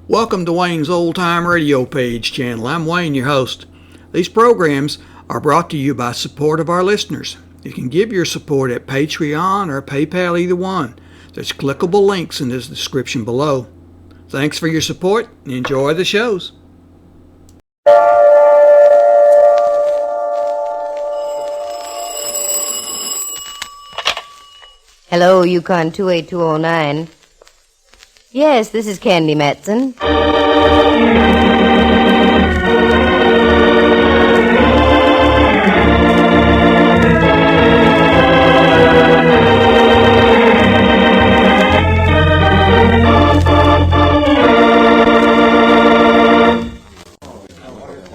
Welcome to Wayne's Old Time Radio Page channel. I'm Wayne, your host. These programs are brought to you by support of our listeners. You can give your support at Patreon or PayPal, either one. There's clickable links in the description below. Thanks for your support and enjoy the shows. Hello, Yukon 28209. Yes, this is Candy Matson.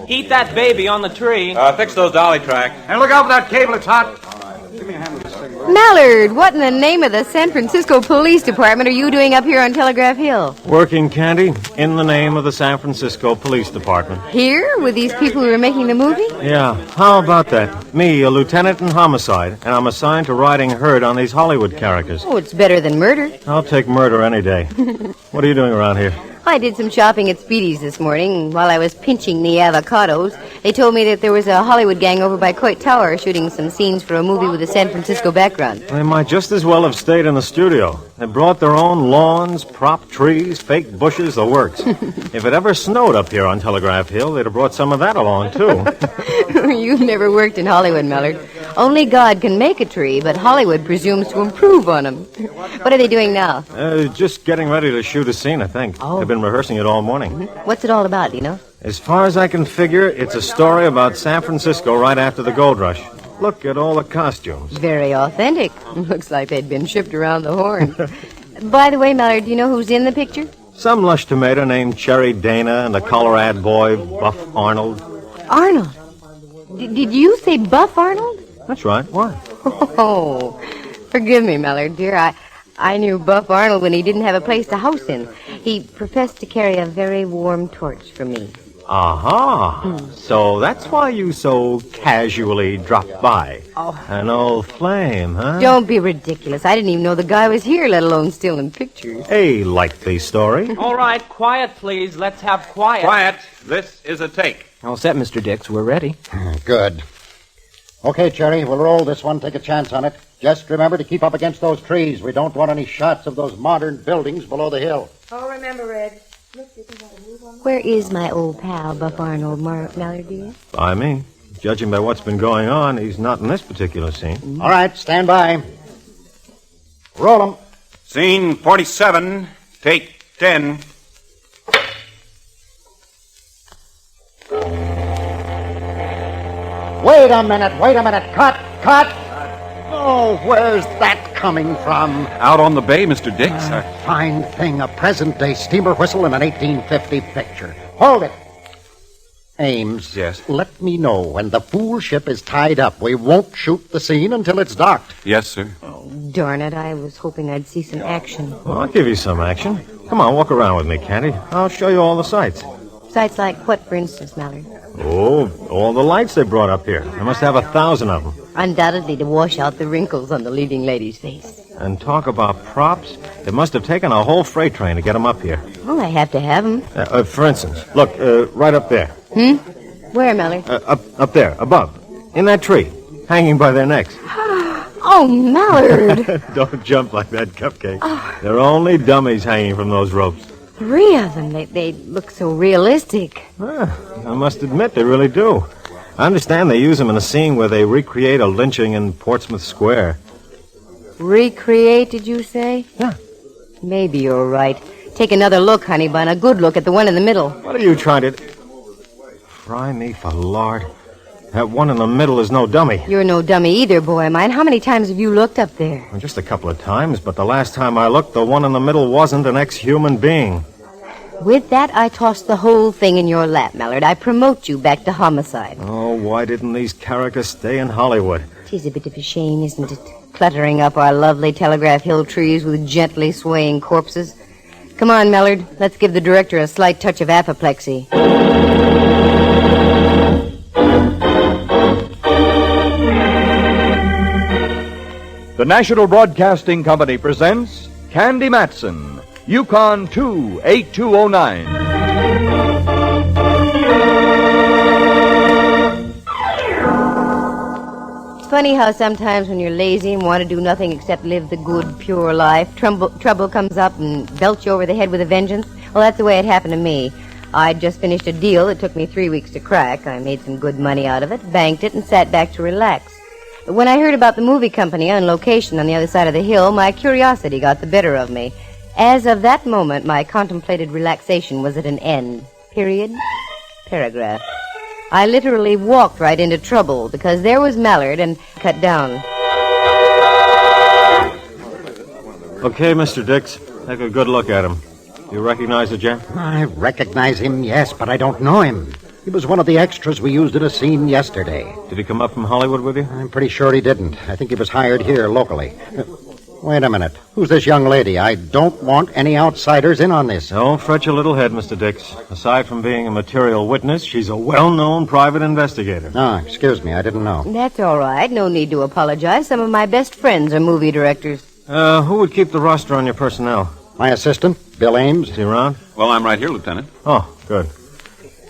Heat that baby on the tree. Fix those dolly tracks. And look out for that cable, it's hot. Give me a hand with this cigarette. Mallard, what in the name of the San Francisco Police Department are you doing up here on Telegraph Hill? Working, Candy, in the name of the San Francisco Police Department. Here, with these people who are making the movie? Yeah, how about that? Me, a lieutenant in homicide, and I'm assigned to riding herd on these Hollywood characters. Oh, it's better than murder. I'll take murder any day. What are you doing around here? I did some shopping at Speedy's this morning. While I was pinching the avocados, they told me that there was a Hollywood gang over by Coit Tower shooting some scenes for a movie with a San Francisco background. They might just as well have stayed in the studio. They brought their own lawns, prop trees, fake bushes, the works. If it ever snowed up here on Telegraph Hill, they'd have brought some of that along, too. You've never worked in Hollywood, Mallard. Only God can make a tree, but Hollywood presumes to improve on them. What are they doing now? Just getting ready to shoot a scene, I think. Oh. They've been rehearsing it all morning. What's it all about, do you know? As far as I can figure, it's a story about San Francisco right after the gold rush. Look at all the costumes. Very authentic. Looks like they'd been shipped around the horn. By the way, Mallard, do you know who's in the picture? Some lush tomato named Cherry Dana and the Colorado boy, Buff Arnold. Arnold. Did you say Buff Arnold? That's right. Why? Oh, forgive me, Mallard, dear. I knew Buff Arnold when he didn't have a place to house in. He professed to carry a very warm torch for me. Aha! So that's why you so casually dropped by. Oh. An old flame, huh? Don't be ridiculous. I didn't even know the guy was here, let alone still in pictures. A likely story. All right, quiet, please. Let's have quiet. Quiet. This is a take. All set, Mr. Dix. We're ready. Good. Okay, Cherry, we'll roll this one, take a chance on it. Just remember to keep up against those trees. We don't want any shots of those modern buildings below the hill. Oh, remember, Red. Where is my old pal, Buff Arnold, Mallard, dear? By me. Judging by what's been going on, he's not in this particular scene. All right, stand by. Roll 'em. Scene 47, take 10. Wait a minute. Cut. Oh, where's that coming from? Out on the bay, Mr. Dix. Fine thing, a present-day steamer whistle in an 1850 picture. Hold it. Ames. Yes? Let me know when the fool ship is tied up. We won't shoot the scene until it's docked. Yes, sir. Darn it, I was hoping I'd see some action. Well, I'll give you some action. Come on, walk around with me, Candy. I'll show you all the sights. Sights like what, for instance, Mallard? Oh, all the lights they brought up here. They must have 1,000 of them. Undoubtedly to wash out the wrinkles on the leading lady's face. And talk about props. It must have taken a whole freight train to get them up here. Well, I have to have them. For instance, look, right up there. Where, Mallard? Up there, above. In that tree. Hanging by their necks. Oh, Mallard! Don't jump like that, Cupcake. They're only dummies hanging from those ropes. 3 of them. They look so realistic. I must admit, they really do. I understand they use them in a scene where they recreate a lynching in Portsmouth Square. Recreate, did you say? Yeah. Maybe you're right. Take another look, honey bun. A good look at the one in the middle. What are you trying to... Fry me for lard. That one in the middle is no dummy. You're no dummy either, boy mine. How many times have you looked up there? Well, just a couple of times, but the last time I looked, the one in the middle wasn't an ex-human being. With that, I toss the whole thing in your lap, Mallard. I promote you back to homicide. Oh, why didn't these characters stay in Hollywood? 'Tis a bit of a shame, isn't it? Cluttering up our lovely Telegraph Hill trees with gently swaying corpses. Come on, Mallard. Let's give the director a slight touch of apoplexy. The National Broadcasting Company presents Candy Matson, Yukon 28209. It's funny how sometimes when you're lazy and want to do nothing except live the good, pure life, trouble comes up and belts you over the head with a vengeance. Well, that's the way it happened to me. I'd just finished a deal that took me 3 weeks to crack. I made some good money out of it, banked it, and sat back to relax. But when I heard about the movie company on location on the other side of the hill, my curiosity got the better of me. As of that moment, my contemplated relaxation was at an end. Period. Paragraph. I literally walked right into trouble because there was Mallard and cut down. Okay, Mr. Dix. Take a good look at him. You recognize the gent? I recognize him, yes, but I don't know him. He was one of the extras we used in a scene yesterday. Did he come up from Hollywood with you? I'm pretty sure he didn't. I think he was hired here locally. Wait a minute. Who's this young lady? I don't want any outsiders in on this. Don't fret your little head, Mr. Dix. Aside from being a material witness, she's a well-known private investigator. Ah, excuse me, I didn't know. That's all right. No need to apologize. Some of my best friends are movie directors. Who would keep the roster on your personnel? My assistant, Bill Ames. Is he around? Well, I'm right here, Lieutenant. Oh, good.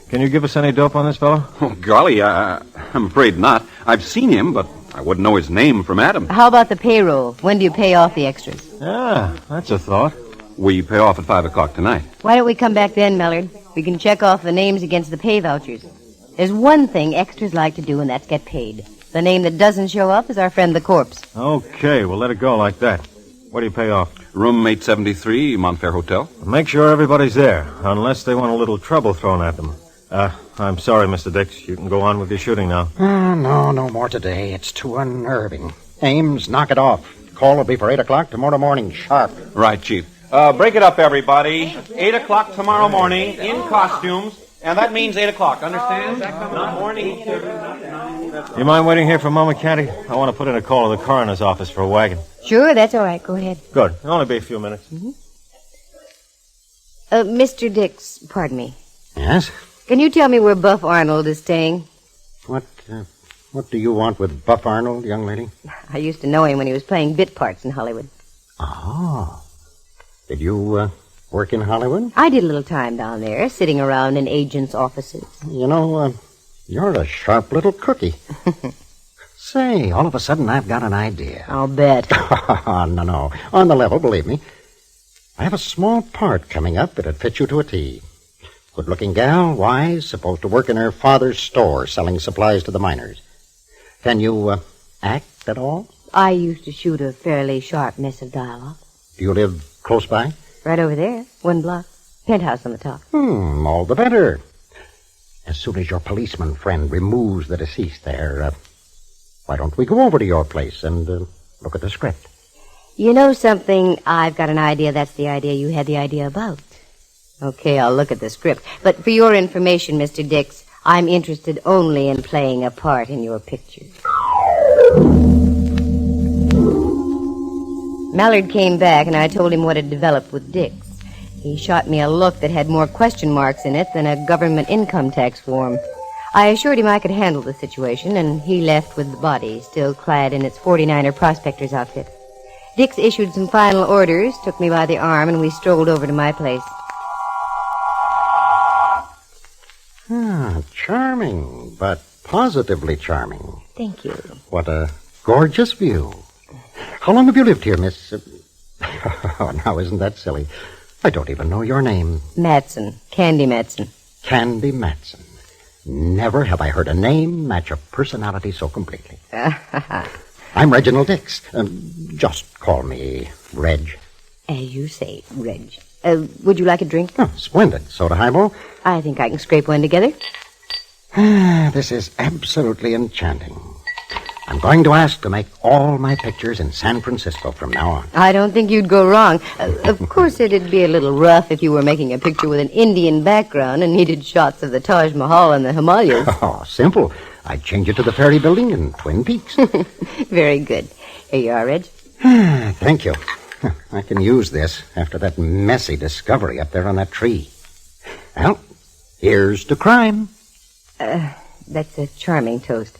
Can you give us any dope on this fellow? Oh, golly, I'm afraid not. I've seen him, but I wouldn't know his name from Adam. How about the payroll? When do you pay off the extras? Ah, that's a thought. We pay off at 5 o'clock tonight. Why don't we come back then, Mallard? We can check off the names against the pay vouchers. There's one thing extras like to do, and that's get paid. The name that doesn't show up is our friend the corpse. Okay, we'll let it go like that. What do you pay off? Room 873, Montfair Hotel. Make sure everybody's there, unless they want a little trouble thrown at them. I'm sorry, Mr. Dix. You can go on with your shooting now. No more today. It's too unnerving. Ames, knock it off. Call will be for 8 o'clock tomorrow morning, sharp. Right, Chief. Break it up, everybody. 8 o'clock tomorrow morning, in costumes, and that means 8 o'clock, understand? Not morning. You mind waiting here for a moment, Candy? I want to put in a call to the coroner's office for a wagon. Sure, that's all right. Go ahead. Good. It'll only be a few minutes. Mr. Dix, pardon me. Yes? Can you tell me where Buff Arnold is staying? What do you want with Buff Arnold, young lady? I used to know him when he was playing bit parts in Hollywood. Oh. Did you, work in Hollywood? I did a little time down there, sitting around in agents' offices. You know, you're a sharp little cookie. Say, all of a sudden I've got an idea. I'll bet. No. On the level, believe me. I have a small part coming up that'd fit you to a T. Good-looking gal, wise, supposed to work in her father's store selling supplies to the miners. Can you, act at all? I used to shoot a fairly sharp mess of dialogue. Do you live close by? Right over there, 1 block. Penthouse on the top. All the better. As soon as your policeman friend removes the deceased there, why don't we go over to your place and look at the script? You know something? I've got an idea that's the idea you had the idea about. Okay, I'll look at the script. But for your information, Mr. Dix, I'm interested only in playing a part in your picture. Mallard came back, and I told him what had developed with Dix. He shot me a look that had more question marks in it than a government income tax form. I assured him I could handle the situation, and he left with the body, still clad in its 49er prospector's outfit. Dix issued some final orders, took me by the arm, and we strolled over to my place. Charming, but positively charming. Thank you. What a gorgeous view. How long have you lived here, Miss... Oh, now, isn't that silly? I don't even know your name. Matson. Candy Matson. Candy Matson. Never have I heard a name match a personality so completely. I'm Reginald Dix. Just call me Reg. As you say, Reg. Would you like a drink? Oh, splendid. Soda highball? I think I can scrape one together. This is absolutely enchanting. I'm going to ask to make all my pictures in San Francisco from now on. I don't think you'd go wrong. Of course, it'd be a little rough if you were making a picture with an Indian background and needed shots of the Taj Mahal and the Himalayas. Oh, simple. I'd change it to the Ferry Building in Twin Peaks. Very good. Here you are, Reg. Thank you. I can use this after that messy discovery up there on that tree. Well, here's to crime. That's a charming toast.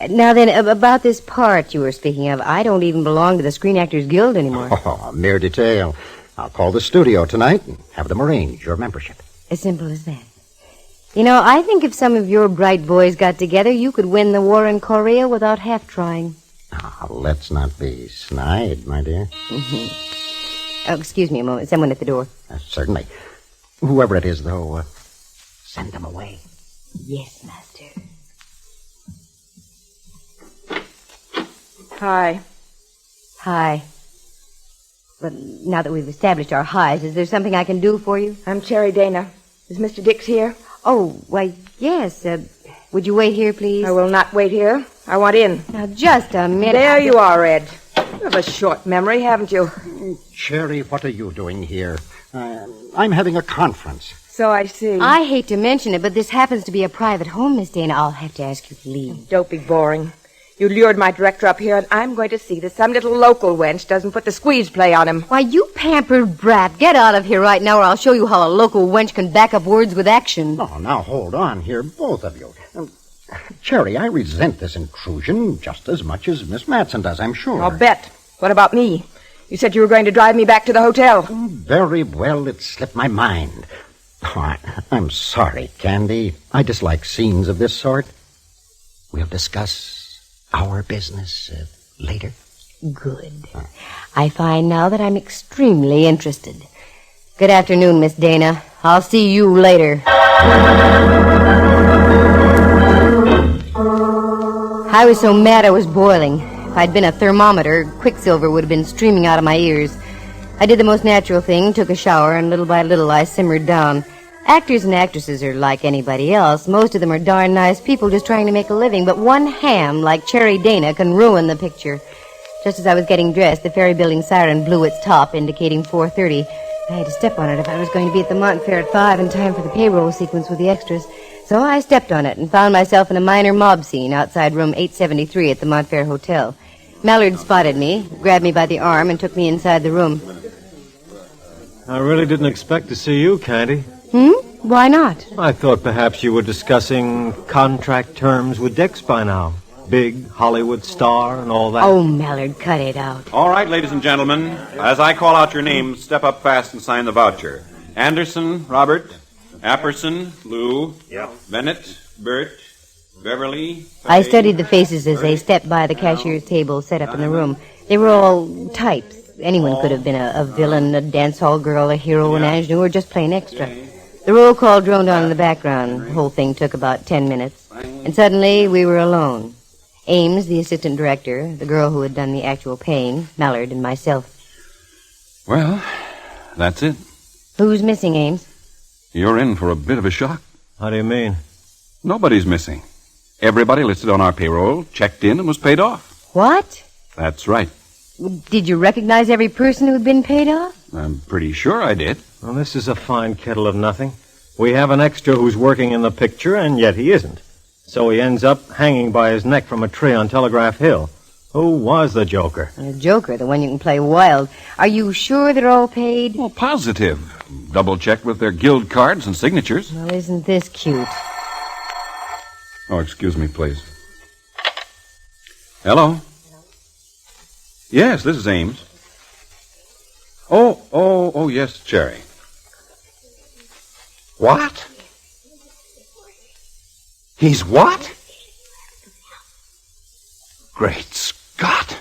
Now then, about this part you were speaking of, I don't even belong to the Screen Actors Guild anymore. Oh, mere detail. I'll call the studio tonight and have them arrange your membership. As simple as that. You know, I think if some of your bright boys got together, you could win the war in Korea without half trying. Now, let's not be snide, my dear. Mm-hmm. Oh, excuse me a moment. Someone at the door. Certainly. Whoever it is, though, send them away. Yes, Master. Hi. Hi. But now that we've established our highs, is there something I can do for you? I'm Cherry Dana. Is Mr. Dix here? Oh, why, yes. Would you wait here, please? I will not wait here. I want in. Now, just a minute. There you are, Ed. You have a short memory, haven't you? Cherry, what are you doing here? I'm having a conference. So I see. I hate to mention it, but this happens to be a private home, Miss Dana. I'll have to ask you to leave. Don't be boring. You lured my director up here, and I'm going to see that some little local wench doesn't put the squeeze play on him. Why, you pampered brat. Get out of here right now, or I'll show you how a local wench can back up words with action. Oh, now hold on here, both of you. Cherry, I resent this intrusion just as much as Miss Matson does, I'm sure. I'll bet. What about me? You said you were going to drive me back to the hotel. Very well, it slipped my mind. Oh, I'm sorry, Candy. I dislike scenes of this sort. We'll discuss our business later. Good. I find now that I'm extremely interested. Good afternoon, Miss Dana. I'll see you later. I was so mad I was boiling. If I'd been a thermometer, quicksilver would have been streaming out of my ears. I did the most natural thing, took a shower, and little by little I simmered down. Actors and actresses are like anybody else. Most of them are darn nice people just trying to make a living, but one ham like Cherry Dana can ruin the picture. Just as I was getting dressed, the ferry building siren blew its top, indicating 4:30. I had to step on it if I was going to be at the Montfair at 5 in time for the payroll sequence with the extras. So I stepped on it and found myself in a minor mob scene outside room 873 at the Montfair Hotel. Mallard spotted me, grabbed me by the arm, and took me inside the room. I really didn't expect to see you, Candy. Why not? I thought perhaps you were discussing contract terms with Dix by now. Big Hollywood star and all that. Oh, Mallard, cut it out. All right, ladies and gentlemen, as I call out your names, step up fast and sign the voucher. Anderson, Robert. Apperson, Lou. Yep. Bennett, Bert, Beverly. I studied the faces as they stepped by the cashier's table set up in the room. They were all types. Anyone could have been a villain, a dance hall girl, a hero, an ingenue, or just plain extra. The roll call droned on in the background. The whole thing took about 10 minutes. And suddenly we were alone. Ames, the assistant director, the girl who had done the actual paying, Mallard, and myself. Well, that's it. Who's missing, Ames? You're in for a bit of a shock. How do you mean? Nobody's missing. Everybody listed on our payroll checked in and was paid off. What? That's right. Did you recognize every person who had been paid off? I'm pretty sure I did. Well, this is a fine kettle of nothing. We have an extra who's working in the picture, and yet he isn't. So he ends up hanging by his neck from a tree on Telegraph Hill. Who was the Joker? The Joker, the one you can play wild. Are you sure they're all paid? Well, positive. Double-checked with their guild cards and signatures. Well, isn't this cute? Oh, excuse me, please. Hello? Yes, this is Ames. Oh, yes, Cherry. What? He's what? Great Scott.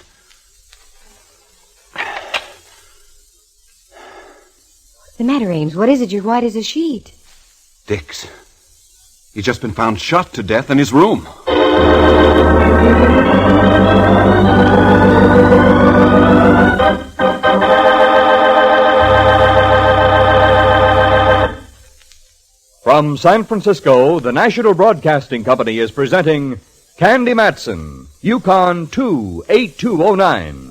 What's the matter, Ames? What is it? You're white as a sheet. Dix. He's just been found shot to death in his room. From San Francisco, the National Broadcasting Company is presenting Candy Matson, Yukon 28209.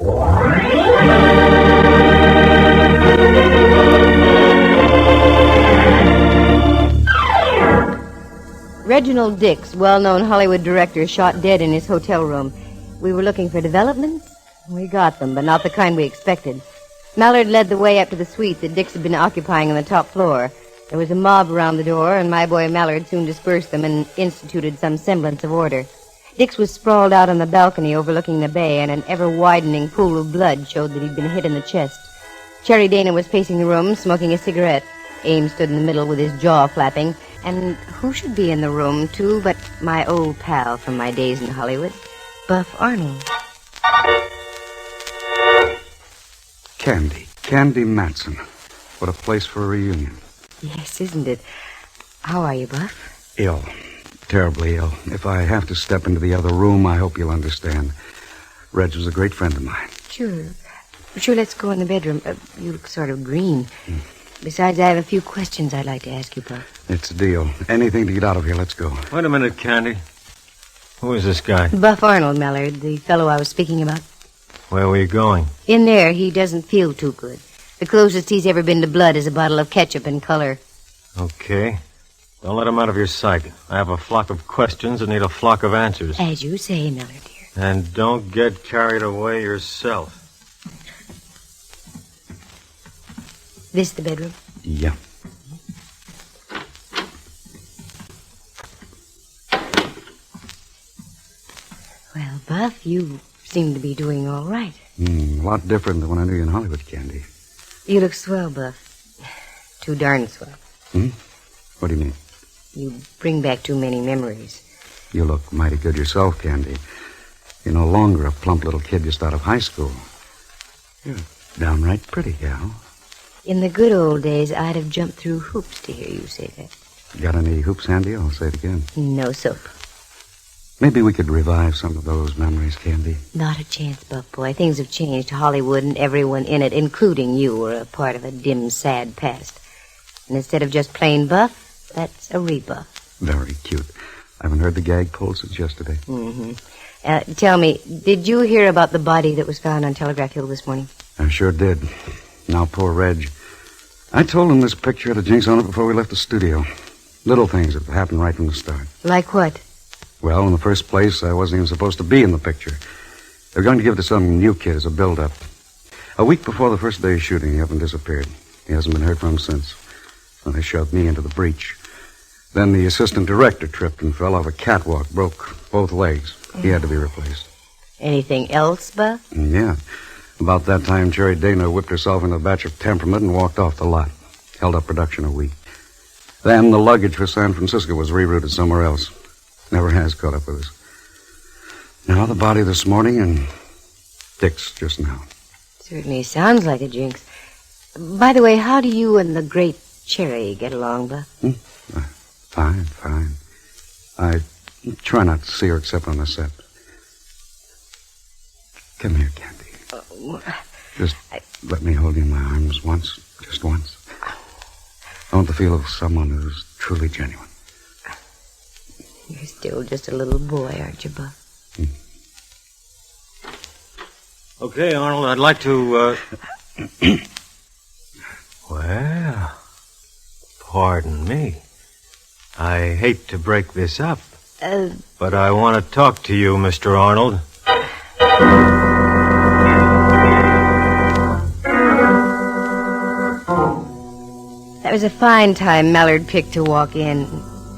Reginald Dix, well-known Hollywood director, shot dead in his hotel room. We were looking for developments. We got them, but not the kind we expected. Mallard led the way up to the suite that Dix had been occupying on the top floor. There was a mob around the door, and my boy Mallard soon dispersed them and instituted some semblance of order. Dix was sprawled out on the balcony overlooking the bay, and an ever-widening pool of blood showed that he'd been hit in the chest. Cherry Dana was pacing the room, smoking a cigarette. Ames stood in the middle with his jaw flapping. And who should be in the room, too, but my old pal from my days in Hollywood, Buff Arnold. Candy Matson. What a place for a reunion. Yes, isn't it? How are you, Buff? Ill. Terribly ill. If I have to step into the other room, I hope you'll understand. Reg was a great friend of mine. Sure, let's go in the bedroom. You look sort of green. Besides, I have a few questions I'd like to ask you, Buff. It's a deal. Anything to get out of here, let's go. Wait a minute, Candy. Who is this guy? Buff Arnold, Mallard, the fellow I was speaking about. Where were you going? In there, he doesn't feel too good. The closest he's ever been to blood is a bottle of ketchup and color. Okay. Don't let him out of your sight. I have a flock of questions and need a flock of answers. As you say, Mallard, dear. And don't get carried away yourself. This the bedroom? Yeah. Well, Buff, you seem to be doing all right. A lot different than when I knew you in Hollywood, Candy. You look swell, Buff. Too darn swell. What do you mean? You bring back too many memories. You look mighty good yourself, Candy. You're no longer a plump little kid just out of high school. You're downright pretty, gal. In the good old days, I'd have jumped through hoops to hear you say that. Got any hoops handy? I'll say it again. No soap. Maybe we could revive some of those memories, Candy. Not a chance, Buff boy. Things have changed. Hollywood and everyone in it, including you, are a part of a dim, sad past. And instead of just plain Buff, that's a rebuff. Very cute. I haven't heard the gag pulled since yesterday. Tell me, did you hear about the body that was found on Telegraph Hill this morning? I sure did. Now, poor Reg. I told him this picture had a jinx on it before we left the studio. Little things that happened right from the start. Like what? Well, in the first place, I wasn't even supposed to be in the picture. They were going to give it to some new kid as a build-up. A week before the first day of shooting, he up and disappeared. He hasn't been heard from since. When they shoved me into the breach. Then the assistant director tripped and fell off a catwalk, broke both legs. He had to be replaced. Anything else, Buff? Yeah. About that time, Cherry Dana whipped herself into a batch of temperament and walked off the lot. Held up production a week. Then the luggage for San Francisco was rerouted somewhere else. Never has caught up with us. Now the body this morning and Dick's just now. Certainly sounds like a jinx. By the way, how do you and the great Cherry get along, Buff? Fine. I try not to see her except on the set. Come here, Candy. Just let me hold you in my arms once. Just once. I want the feel of someone who's truly genuine. You're still just a little boy, aren't you, Buff? Okay, Arnold, I'd like to, Well, pardon me. I hate to break this up, but I want to talk to you, Mr. Arnold. That was a fine time Mallard picked to walk in.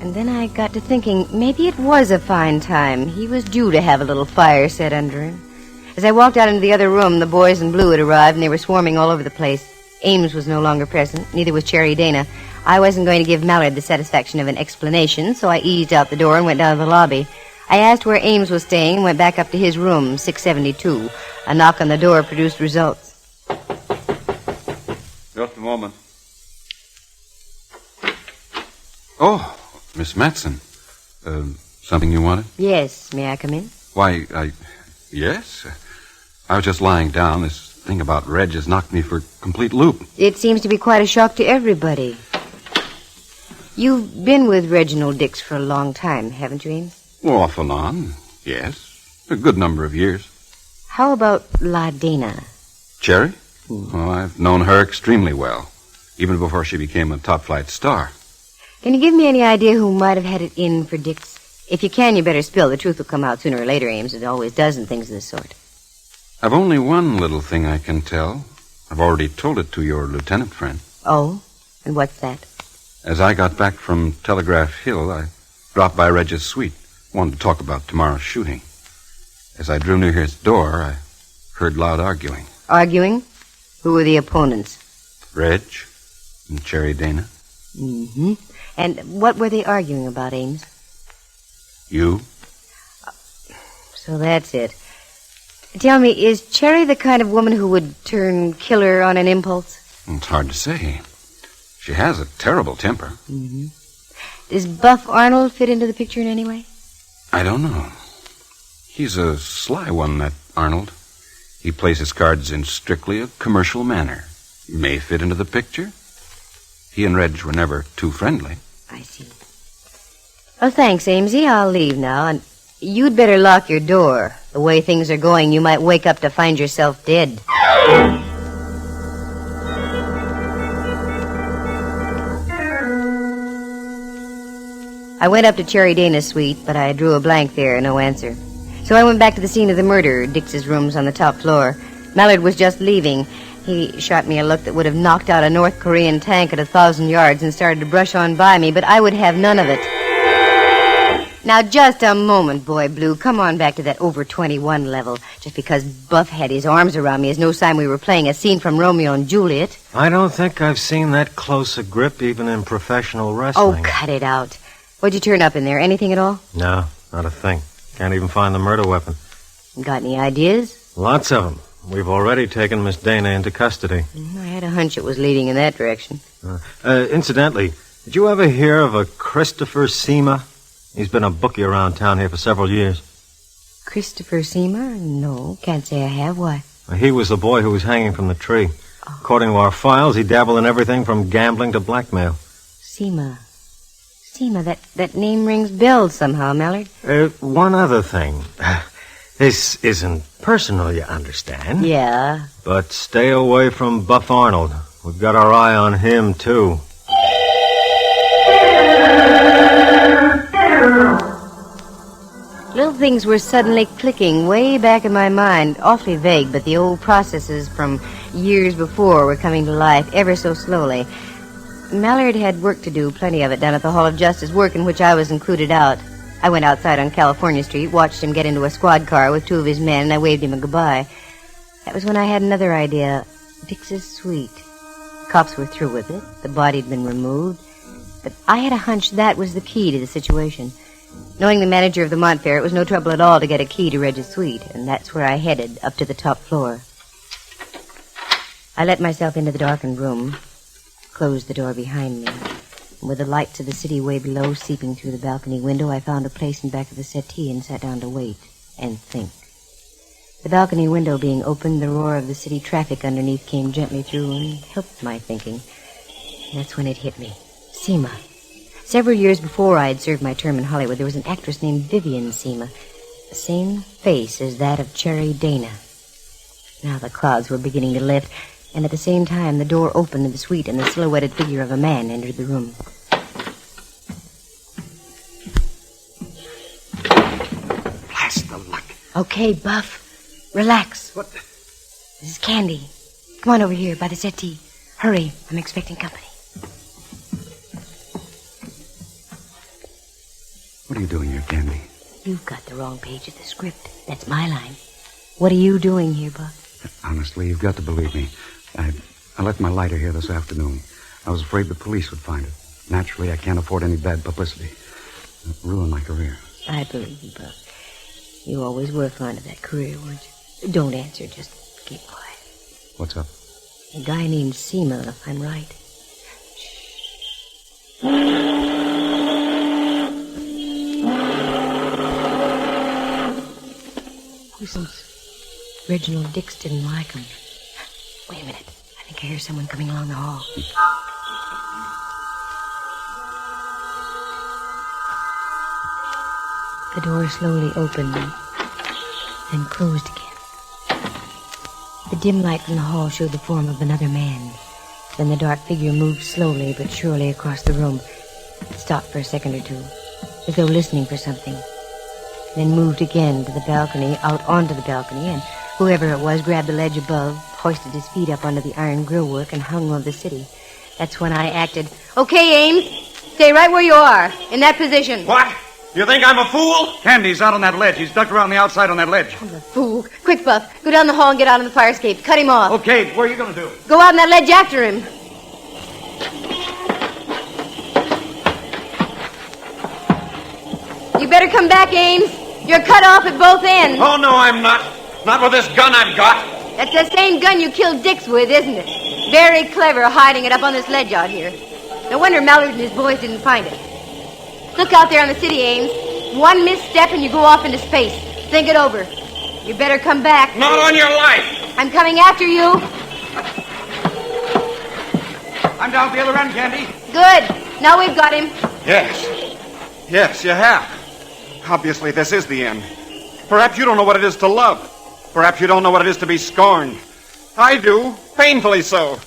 And then I got to thinking, maybe it was a fine time. He was due to have a little fire set under him. As I walked out into the other room, the boys in blue had arrived, and they were swarming all over the place. Ames was no longer present, neither was Cherry Dana. I wasn't going to give Mallard the satisfaction of an explanation, so I eased out the door and went down to the lobby. I asked where Ames was staying and went back up to his room, 672. A knock on the door produced results. Just a moment. Oh, Miss Matson. Something you wanted? Yes, may I come in? Why, yes. I was just lying down. This thing about Reg has knocked me for a complete loop. It seems to be quite a shock to everybody. You've been with Reginald Dix for a long time, haven't you, Ames? Well, off and on, yes. A good number of years. How about La Dana? Cherry? Well, I've known her extremely well, even before she became a top-flight star. Can you give me any idea who might have had it in for Dix? If you can, you better spill. The truth will come out sooner or later, Ames. It always does in things of this sort. I've only one little thing I can tell. I've already told it to your lieutenant friend. Oh? And what's that? As I got back from Telegraph Hill, I dropped by Reg's suite. Wanted to talk about tomorrow's shooting. As I drew near his door, I heard loud arguing. Arguing? Who were the opponents? Reg and Cherry Dana. Mm-hmm. And what were they arguing about, Ames? You? So that's it. Tell me, is Cherry the kind of woman who would turn killer on an impulse? It's hard to say. She has a terrible temper. Mm-hmm. Does Buff Arnold fit into the picture in any way? I don't know. He's a sly one, that Arnold. He plays his cards in strictly a commercial manner. May fit into the picture. He and Reg were never too friendly. I see. Well, thanks, Amesy. I'll leave now, and you'd better lock your door. The way things are going, you might wake up to find yourself dead. I went up to Cherry Dana's suite, but I drew a blank there, no answer. So I went back to the scene of the murder, Dix's rooms on the top floor. Mallard was just leaving. He shot me a look that would have knocked out a North Korean tank at 1,000 yards and started to brush on by me, but I would have none of it. Now, just a moment, Boy Blue. Come on back to that over 21 level. Just because Buff had his arms around me is no sign we were playing a scene from Romeo and Juliet. I don't think I've seen that close a grip even in professional wrestling. Oh, cut it out. What'd you turn up in there? Anything at all? No, not a thing. Can't even find the murder weapon. Got any ideas? Lots of them. We've already taken Miss Dana into custody. I had a hunch it was leading in that direction. Incidentally, did you ever hear of a Christopher Seema? He's been a bookie around town here for several years. Christopher Seema? No, can't say I have. Why? He was the boy who was hanging from the tree. Oh. According to our files, he dabbled in everything from gambling to blackmail. Seema, that name rings bells somehow, Mallard. One other thing. This isn't personal, you understand? Yeah. But stay away from Buff Arnold. We've got our eye on him, too. Little things were suddenly clicking way back in my mind, awfully vague, but the old processes from years before were coming to life ever so slowly. Mallard had work to do, plenty of it, down at the Hall of Justice, work in which I was included out. I went outside on California Street, watched him get into a squad car with two of his men, and I waved him a goodbye. That was when I had another idea. Dix's suite. Cops were through with it. The body had been removed. But I had a hunch that was the key to the situation. Knowing the manager of the Montfair, it was no trouble at all to get a key to Reg's suite, and that's where I headed, up to the top floor. I let myself into the darkened room, closed the door behind me. And with the lights of the city way below seeping through the balcony window, I found a place in back of the settee and sat down to wait and think. The balcony window being opened, the roar of the city traffic underneath came gently through and helped my thinking. And that's when it hit me. Seema. Several years before I had served my term in Hollywood, there was an actress named Vivian Seema. The same face as that of Cherry Dana. Now the clouds were beginning to lift, and at the same time the door opened in the suite and the silhouetted figure of a man entered the room. Blast the luck. Okay, Buff. Relax. What? This is Candy. Come on over here by the settee. Hurry, I'm expecting company. What are you doing here, Candy? You've got the wrong page of the script. That's my line. What are you doing here, Buff? Honestly, you've got to believe me. I left my lighter here this afternoon. I was afraid the police would find it. Naturally, I can't afford any bad publicity. It'll ruin my career. I believe you, Buff. You always were fond of that career, weren't you? Don't answer, just keep quiet. What's up? A guy named Seema, if I'm right. Since Reginald Dix didn't like him. Wait a minute. I think I hear someone coming along the hall. The door slowly opened and closed again. The dim light from the hall showed the form of another man. Then the dark figure moved slowly but surely across the room. It stopped for a second or two, as though listening for something. Then moved again to the balcony, out onto the balcony, and whoever it was grabbed the ledge above, hoisted his feet up onto the iron grillwork, and hung over the city. That's when I acted. Okay, Ames, stay right where you are, in that position. What? You think I'm a fool? Candy's out on that ledge. He's ducked around the outside on that ledge. Fool. Quick, Buff. Go down the hall and get out on the fire escape. Cut him off. Okay, what are you going to do? Go out on that ledge after him. You better come back, Ames. You're cut off at both ends. Oh, no, I'm not. Not with this gun I've got. That's the same gun you killed Dix with, isn't it? Very clever hiding it up on this ledge out here. No wonder Mallard and his boys didn't find it. Look out there on the city, Ames. One misstep and you go off into space. Think it over. You better come back. Not on your life. I'm coming after you. I'm down at the other end, Candy. Good. Now we've got him. Yes. Yes, you have. Obviously, this is the end. Perhaps you don't know what it is to love. Perhaps you don't know what it is to be scorned. I do, painfully so.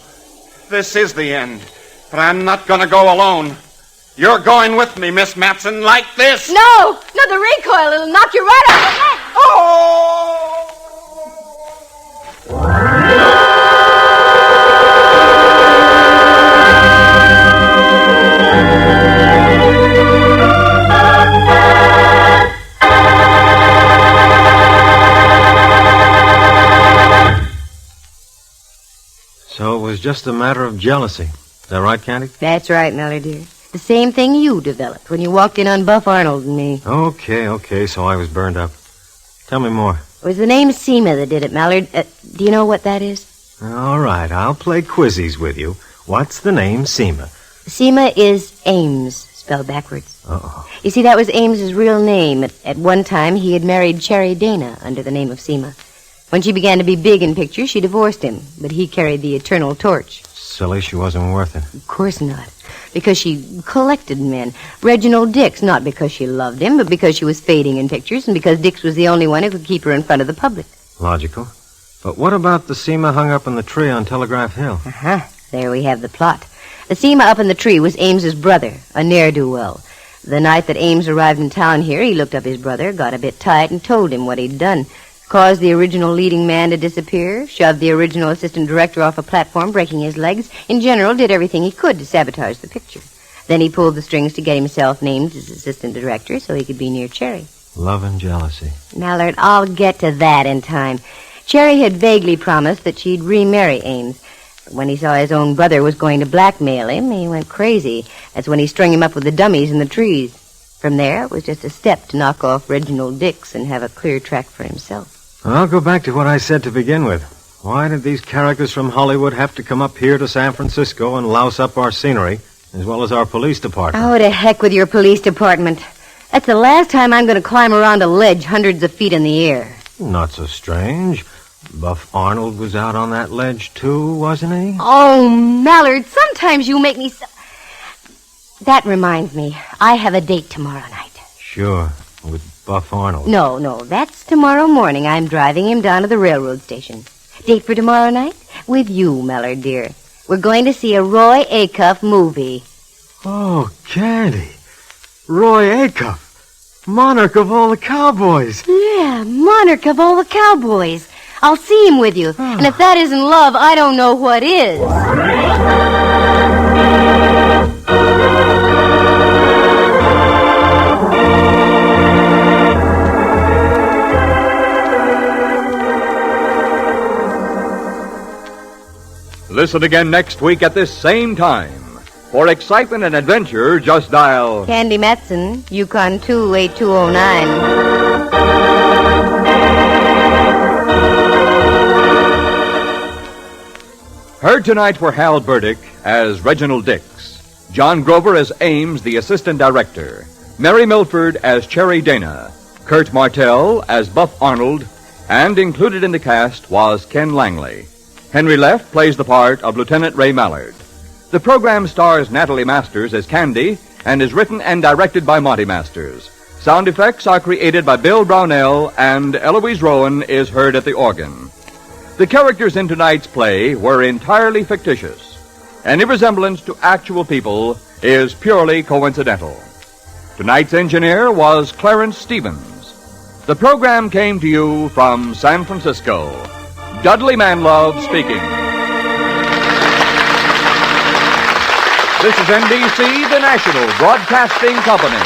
This is the end. But I'm not going to go alone. You're going with me, Miss Matson, like this. No! No, the recoil. It'll knock you right off the ledge. Oh! So it was just a matter of jealousy. Is that right, Candy? That's right, Mallard, dear. The same thing you developed when you walked in on Buff Arnold and me. Okay, so I was burned up. Tell me more. It was the name Seema that did it, Mallard. Do you know what that is? All right, I'll play quizzies with you. What's the name Seema? Seema is Ames, spelled backwards. Uh-oh. You see, that was Ames's real name. At one time, he had married Cherry Dana under the name of Seema. When she began to be big in pictures, she divorced him, but he carried the eternal torch. Silly, she wasn't worth it. Of course not. Because she collected men. Reginald Dix, not because she loved him, but because she was fading in pictures and because Dix was the only one who could keep her in front of the public. Logical. But what about the Seema hung up in the tree on Telegraph Hill? There we have the plot. The Seema up in the tree was Ames's brother, a ne'er-do-well. The night that Ames arrived in town here, he looked up his brother, got a bit tight, and told him what he'd done. Caused the original leading man to disappear, shoved the original assistant director off a platform, breaking his legs. In general, did everything he could to sabotage the picture. Then he pulled the strings to get himself named as assistant director so he could be near Cherry. Love and jealousy. Mallard, I'll get to that in time. Cherry had vaguely promised that she'd remarry Ames. But when he saw his own brother was going to blackmail him, he went crazy. That's when he strung him up with the dummies in the trees. From there, it was just a step to knock off Reginald Dix and have a clear track for himself. I'll go back to what I said to begin with. Why did these characters from Hollywood have to come up here to San Francisco and louse up our scenery, as well as our police department? Oh, to heck with your police department. That's the last time I'm going to climb around a ledge hundreds of feet in the air. Not so strange. Buff Arnold was out on that ledge, too, wasn't he? Oh, Mallard, sometimes you make me so... That reminds me, I have a date tomorrow night. Sure, with Buff Arnold. No, that's tomorrow morning. I'm driving him down to the railroad station. Date for tomorrow night? With you, Mallard, dear. We're going to see a Roy Acuff movie. Oh, Candy. Roy Acuff. Monarch of all the cowboys. Yeah, monarch of all the cowboys. I'll see him with you. And if that isn't love, I don't know what is. Listen again next week at this same time. For excitement and adventure, just dial... Candy Matson, Yukon 28209. Heard tonight were Hal Burdick as Reginald Dix, John Grover as Ames, the assistant director, Mary Milford as Cherry Dana, Kurt Martell as Buff Arnold, and included in the cast was Ken Langley. Henry Leff plays the part of Lieutenant Ray Mallard. The program stars Natalie Masters as Candy and is written and directed by Monty Masters. Sound effects are created by Bill Brownell, and Eloise Rowan is heard at the organ. The characters in tonight's play were entirely fictitious. Any resemblance to actual people is purely coincidental. Tonight's engineer was Clarence Stevens. The program came to you from San Francisco. Dudley Manlove speaking. This is NBC, the National Broadcasting Company.